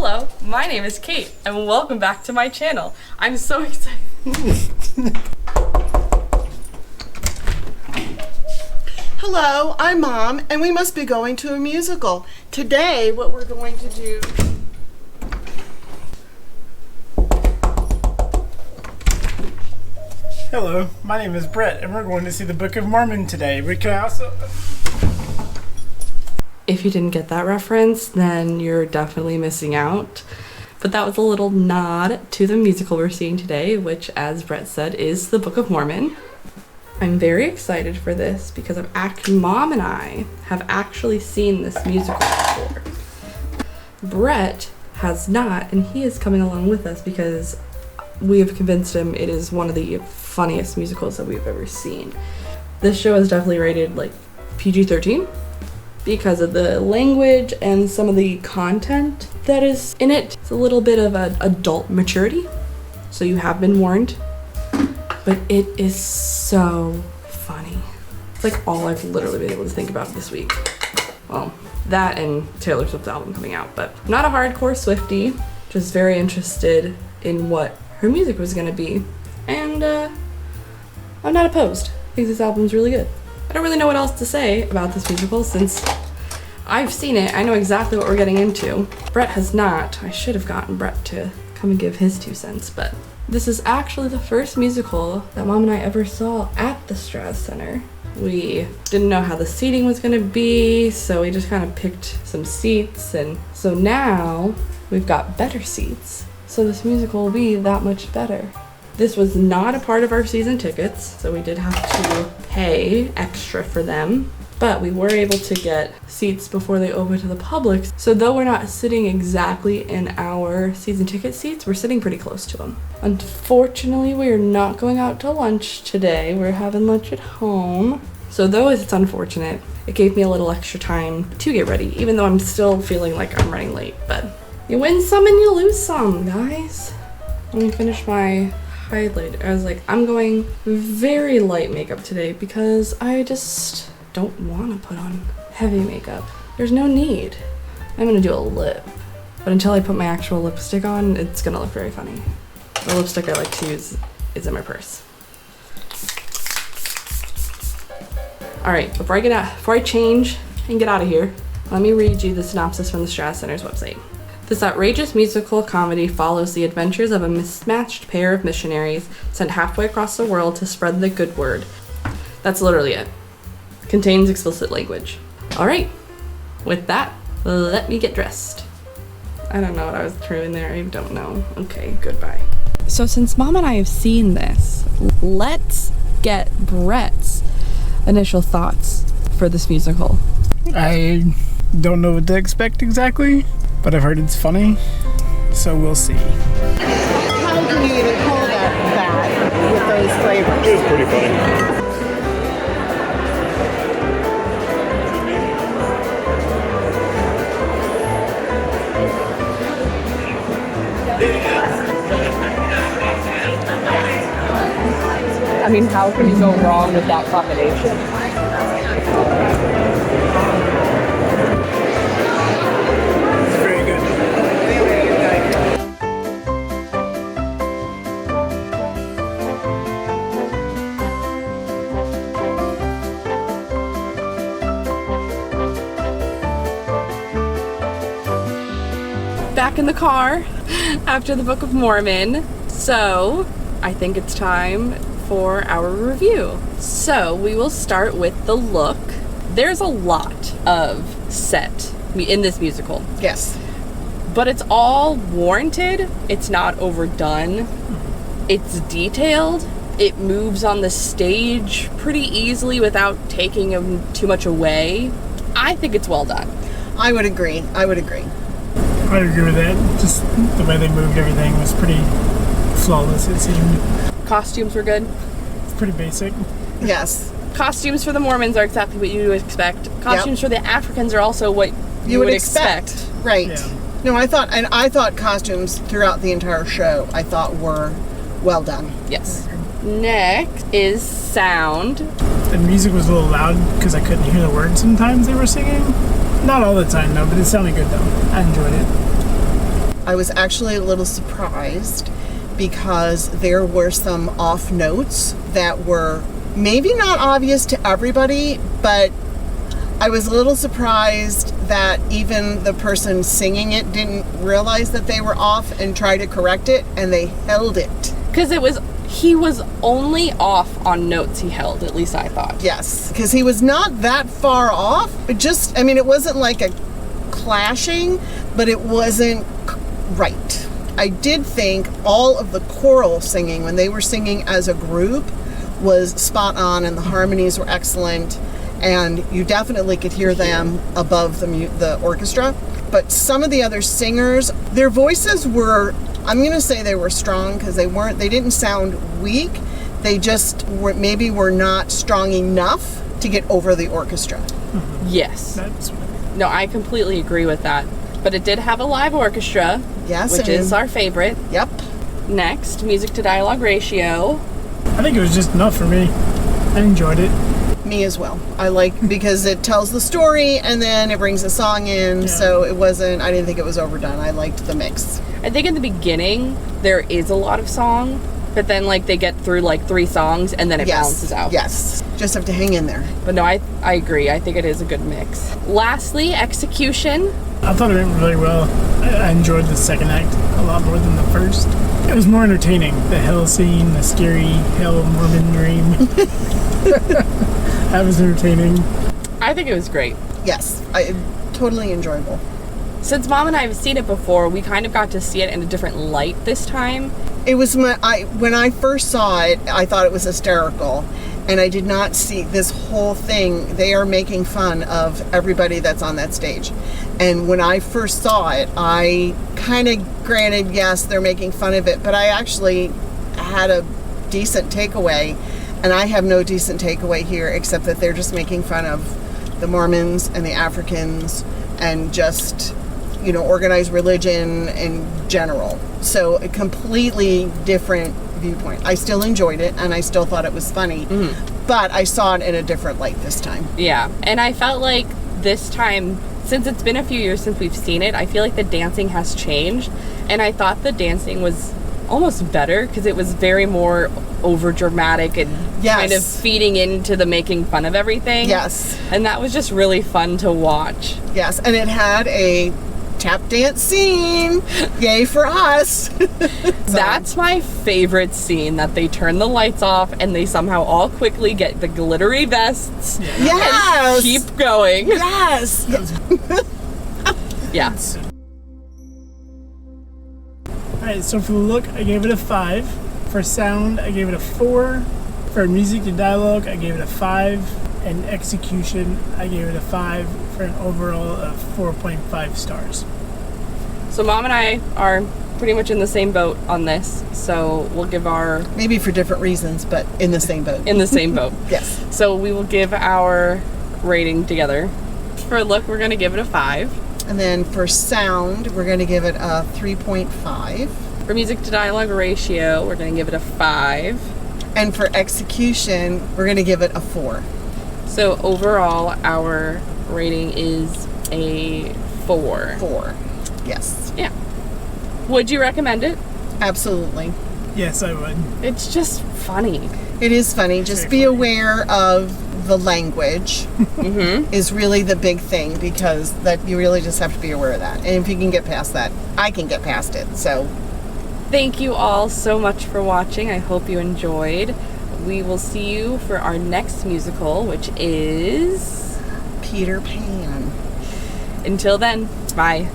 Hello, my name is Kate, and welcome back to my channel. I'm so excited. Hello, I'm Mom, and we must be going to a musical. Today, what we're going to do... Hello, my name is Brett, and we're going to see the Book of Mormon today. We can also... If you didn't get that reference, then you're definitely missing out. But that was a little nod to the musical we're seeing today, which, as Brett said, is the Book of Mormon. I'm very excited for this because Mom and I have actually seen this musical before. Brett has not, and he is coming along with us because we have convinced him it is one of the funniest musicals that we've ever seen. This show is definitely rated like PG-13 because of the language and some of the content that is in it. It's a little bit of an adult maturity, so you have been warned. But it is so funny. It's like all I've literally been able to think about this week. Well, that and Taylor Swift's album coming out, but I'm not a hardcore Swiftie, just very interested in what her music was gonna be. And I'm not opposed. I think this album's really good. I don't really know what else to say about this musical since I've seen it. I know exactly what we're getting into. Brett has not. I should have gotten Brett to come and give his 2 cents, but this is actually the first musical that Mom and I ever saw at the Straz Center. We didn't know how the seating was gonna be, so we just kind of picked some seats, and so now we've got better seats. So this musical will be that much better. This was not a part of our season tickets, so we did have to pay extra for them, but we were able to get seats before they open to the public. So though we're not sitting exactly in our season ticket seats, we're sitting pretty close to them. Unfortunately, we are not going out to lunch today. We're having lunch at home. So though it's unfortunate, it gave me a little extra time to get ready, even though I'm still feeling like I'm running late, but you win some and you lose some, guys. Let me finish my highlight. I was like, I'm going very light makeup today because I just don't want to put on heavy makeup. There's no need. I'm gonna do a lip, but until I put my actual lipstick on, it's gonna look very funny. The lipstick I like to use is in my purse. All right, before I change and get out of here, let me read you the synopsis from the Straz Center's website. This outrageous musical comedy follows the adventures of a mismatched pair of missionaries sent halfway across the world to spread the good word. That's literally it. Contains explicit language. All right, with that, let me get dressed. I don't know what I was doing there. I don't know. Okay, goodbye. So since Mom and I have seen this, let's get Brett's initial thoughts for this musical. I don't know what to expect exactly, but I've heard it's funny, so we'll see. How can you even call that with those flavors? It was pretty funny. I mean, how can you go wrong with that combination? Very good. Back in the car after the Book of Mormon. So I think it's time for our review. So we will start with the look. There's a lot of set in this musical. Yes. But it's all warranted. It's not overdone. It's detailed. It moves on the stage pretty easily without taking too much away. I think it's well done. I would agree. I would agree with that. Just the way they moved everything was pretty flawless, it seemed. Costumes were good. It's pretty basic. Yes. Costumes for the Mormons are exactly what you would expect. Costumes for the Africans are also what you would expect. Right. Yeah. No, I thought costumes throughout the entire show, I thought were well done. Yes. Next is sound. The music was a little loud because I couldn't hear the words sometimes they were singing. Not all the time though, but it sounded good though. I enjoyed it. I was actually a little surprised because there were some off notes that were maybe not obvious to everybody, but I was a little surprised that even the person singing it didn't realize that they were off and try to correct it, and they held it. Because he was only off on notes he held, at least I thought. Yes, because he was not that far off. It wasn't like a clashing, but it wasn't right. I did think all of the choral singing, when they were singing as a group, was spot on, and the harmonies were excellent, and you definitely could hear them above the orchestra. But some of the other singers, their voices were, I'm going to say they were strong, because they didn't sound weak. They just were not strong enough to get over the orchestra. Mm-hmm. Yes. No, I completely agree with that. But it did have a live orchestra, yes, which is our favorite. Yep. Next, music to dialogue ratio. I think it was just enough for me. I enjoyed it. Me as well. I because it tells the story and then it brings a song in, Yeah. so I didn't think it was overdone. I liked the mix. I think in the beginning, there is a lot of song, but then they get through 3 songs and then it balances out. Yes. Just have to hang in there. But no, I agree. I think it is a good mix. Lastly, execution. I thought it went really well. I enjoyed the second act a lot more than the first. It was more entertaining. The hell scene, the scary hell Mormon dream. That was entertaining. I think it was great. Yes. Totally enjoyable. Since Mom and I have seen it before, we kind of got to see it in a different light this time. It was when I first saw it, I thought it was hysterical, and I did not see this whole thing. They are making fun of everybody that's on that stage. And when I first saw it, I kind of, granted, yes, they're making fun of it, but I actually had a decent takeaway, and I have no decent takeaway here except that they're just making fun of the Mormons and the Africans and just, organized religion in general. So a completely different viewpoint. I still enjoyed it, and I still thought it was funny, but I saw it in a different light this time. Yeah, and I felt like this time, since it's been a few years since we've seen it, I feel like the dancing has changed, and I thought the dancing was almost better because it was very more over dramatic and kind of feeding into the making fun of everything. Yes. And that was just really fun to watch. Yes, and it had a tap dance scene. Yay for us. That's my favorite scene, that they turn the lights off and they somehow all quickly get the glittery vests. Yes. And keep going. Yes. Yeah. Alright, so for the look, I gave it a 5. For sound, I gave it a 4. For music and dialogue, I gave it a 5. And execution, I gave it a 5 for an overall of 4.5 stars. So Mom and I are pretty much in the same boat on this, so we'll give our... Maybe for different reasons, but in the same boat. In the same boat. Yes. So we will give our rating together. For look, we're going to give it a 5. And then for sound, we're going to give it a 3.5. For music to dialogue ratio, we're going to give it a 5. And for execution, we're going to give it a 4. So overall, our rating is a 4. 4. Yes. Yeah. Would you recommend it? Absolutely. Yes, I would. It's just funny. It is funny. Just be aware of the language is really the big thing, because that you really just have to be aware of that. And if you can get past that, I can get past it. So thank you all so much for watching. I hope you enjoyed. We will see you for our next musical, which is Peter Pan. Until then, bye.